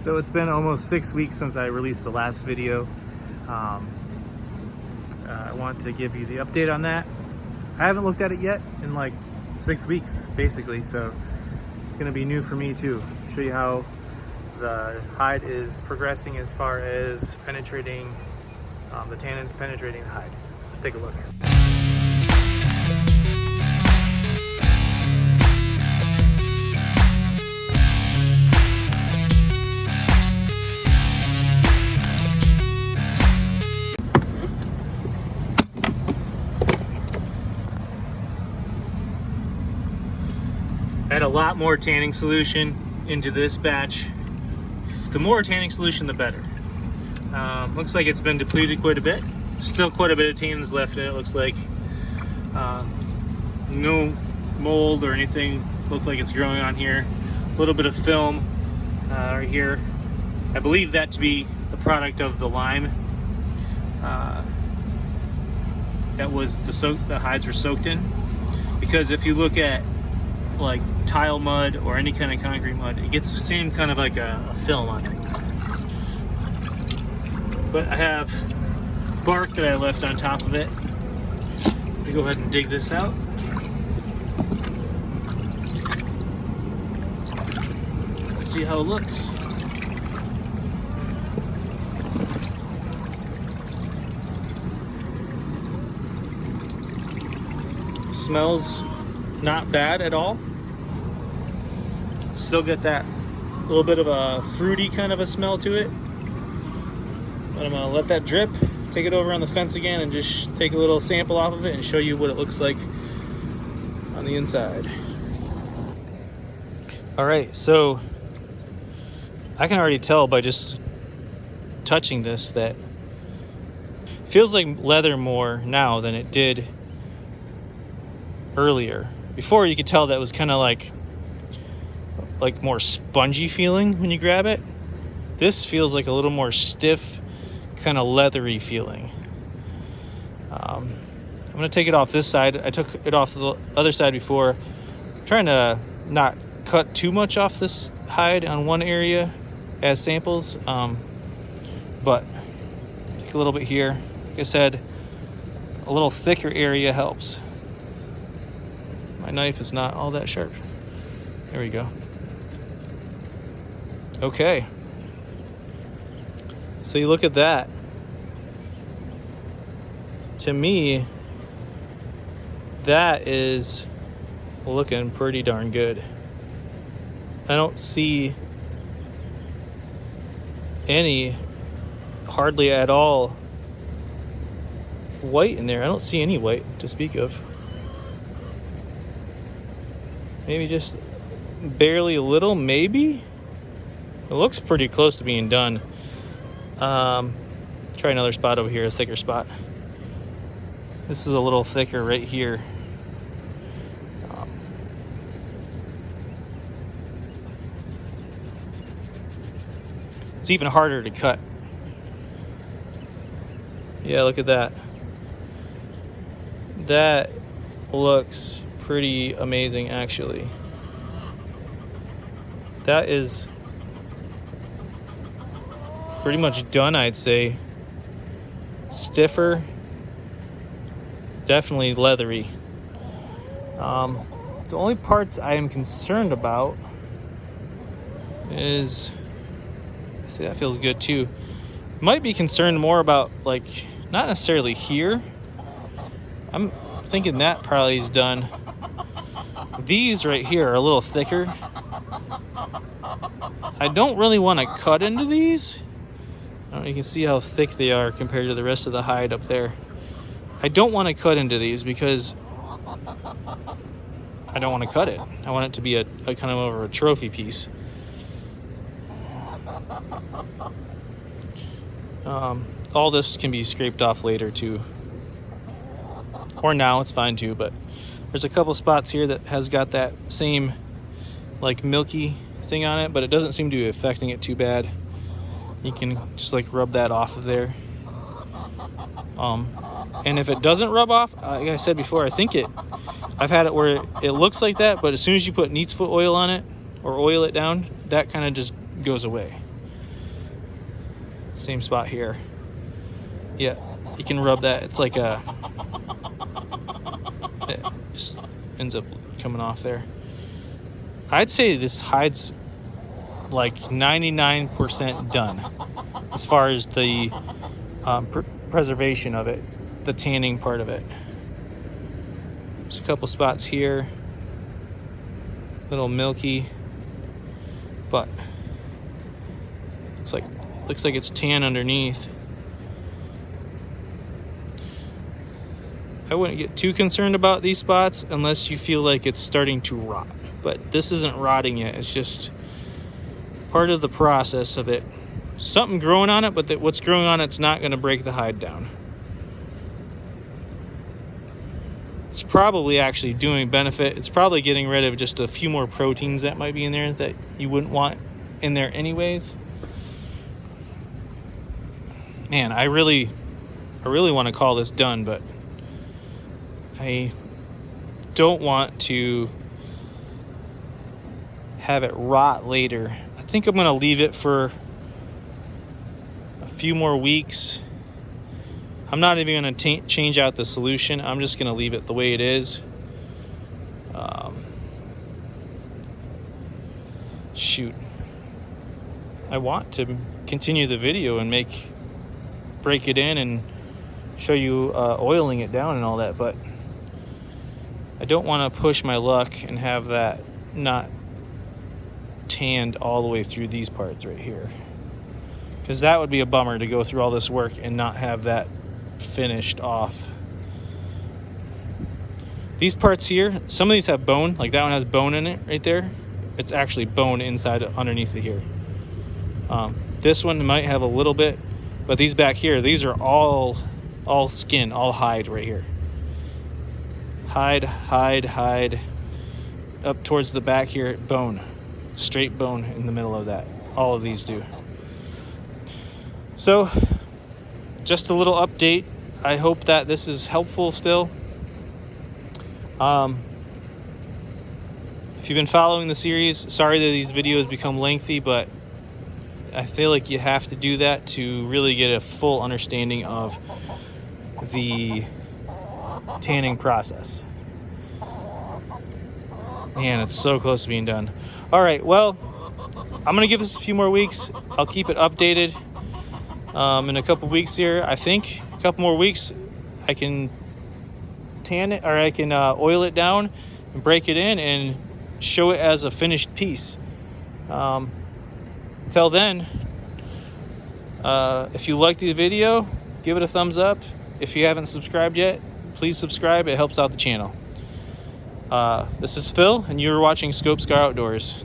So it's been almost 6 weeks since I released the last video. I want to give you the update on that. I haven't looked at it yet in like 6 weeks, basically, so it's gonna be new for me too. Show you how the hide is progressing as far as penetrating, the tannins penetrating the hide. Let's take a look. Add a lot more tanning solution into this batch. The more tanning solution, the better. Looks like it's been depleted quite a bit. Still quite a bit of tannins left in it, looks like. No mold or anything look like it's growing on here. A little bit of film right here. I believe that to be the product of the lime. That was the hides were soaked in. Because if you look at like tile mud or any kind of concrete mud, it gets the same kind of like a film on it. But I have bark that I left on top of it. To go ahead and dig this out. Let's see how it looks. Smells not bad at all. Still get that little bit of a fruity kind of a smell to it. But I'm gonna let that drip, take it over on the fence again and just take a little sample off of it and show you what it looks like on the inside. All right, so I can already tell by just touching this that it feels like leather more now than it did earlier. Before, you could tell that was kind of like more spongy feeling when you grab it. This feels like a little more stiff, kind of leathery feeling. I'm gonna take it off this side. I took it off the other side before. I'm trying to not cut too much off this hide on one area as samples, but take a little bit here. Like I said, a little thicker area helps. My knife is not all that sharp. There we go. Okay. So you look at that. To me, that is looking pretty darn good. I don't see any, hardly at all, white in there. I don't see any white to speak of. Maybe just barely a little, maybe? It looks pretty close to being done. Try another spot over here, a thicker spot. This is a little thicker right here. It's even harder to cut. Yeah, look at that. That looks pretty amazing, actually. That is pretty much done, I'd say. Stiffer, definitely leathery. The only parts I am concerned about is, see, that feels good too. Might be concerned more about, like, not necessarily here. I'm thinking that probably is done. These right here are a little thicker. I don't really want to cut into these. I don't know, you can see how thick they are compared to the rest of the hide up there. I don't want to cut into these because I don't want to cut it. I want it to be a kind of over a trophy piece. All this can be scraped off later too. Or now, it's fine too, but there's a couple spots here that has got that same like milky thing on it, but it doesn't seem to be affecting it too bad. You can just like rub that off of there. And if it doesn't rub off, like I said before, I've had it where it looks like that, but as soon as you put neat's foot oil on it or oil it down, that kind of just goes away. Same spot here. Yeah, you can rub that. It's like it just ends up coming off there. I'd say this hide's like 99% done as far as the preservation of it, the tanning part of it. There's a couple spots here, little milky, but looks like it's tan underneath. I wouldn't get too concerned about these spots unless you feel like it's starting to rot, but this isn't rotting yet. It's just part of the process of it. Something growing on it, but what's growing on it's not going to break the hide down. It's probably actually doing benefit. It's probably getting rid of just a few more proteins that might be in there that you wouldn't want in there anyways. Man, I really want to call this done, but I don't want to have it rot later. I think I'm going to leave it for a few more weeks. I'm not even going to change out the solution. I'm just going to leave it the way it is. Shoot. I want to continue the video and break it in and show you oiling it down and all that, but I don't want to push my luck and have that not tanned all the way through these parts right here, because that would be a bummer to go through all this work and not have that finished off. These parts here, some of these have bone, like that one has bone in it right there. It's actually bone inside underneath it here. This one might have a little bit, but these back here, these are all skin, all hide right here. Hide. Up towards the back here, bone. Straight bone in the middle of that. All of these do. So, just a little update. I hope that this is helpful still. If you've been following the series, sorry that these videos become lengthy, but I feel like you have to do that to really get a full understanding of the tanning process. Man, it's so close to being done. All right, well, I'm gonna give this a few more weeks. I'll keep it updated. In a couple weeks here, I think a couple more weeks, I can tan it, or I can oil it down and break it in and show it as a finished piece. Until then, if you liked the video, give it a thumbs up. If you haven't subscribed yet, please subscribe. It helps out the channel. This is Phil, and you're watching Scope Scar Outdoors.